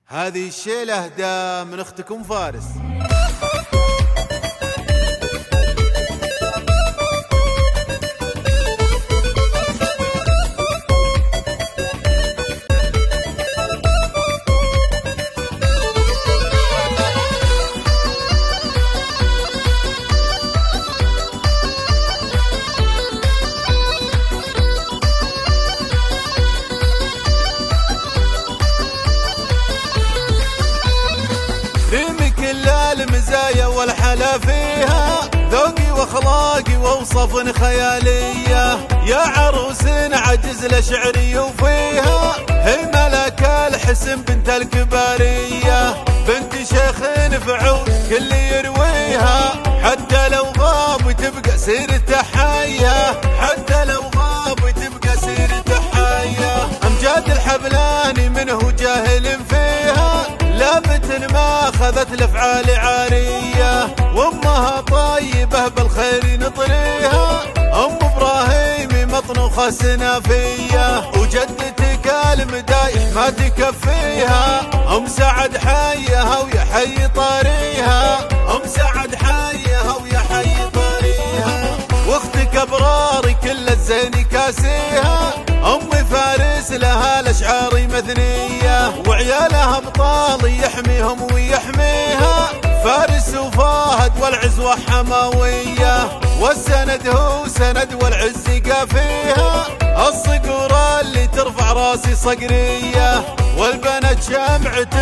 هذه الشيلة اهداء من اختكم فارس. ريمي كل المزايا والحلا فيها، ذوقي واخلاقي ووصف خياليه، يا عروس عجز لشعري وفيها، هي ملك الحسن بنت الكباريه، بنت شيخ فعود كل يرويها، حتى لو غاب تبقى سيرته حيه، حتى لو غاب تبقى سيرته حيه، امجاد الحبلاني منه جاهل فيها، لابت ما اخذت الافعال عاريه، وامها طيبه بالخير نطريها، ام ابراهيم مطنوخه سنافيه، وجدتك المدايح ما تكفيها، ام سعد حيها ويا حي طاريها، ام سعد حيها ويا حي طاريها، واختك ابرار كل الزين كاسيها، ام فارس لها الاشعار مثنيه، وعيالها ابطال يحميهم ويحميها، فارس وفهد والعزوه حماويه، والسند هو سند والعز قافيها، الصقور اللي ترفع راسي صقريه، والبنات شمعة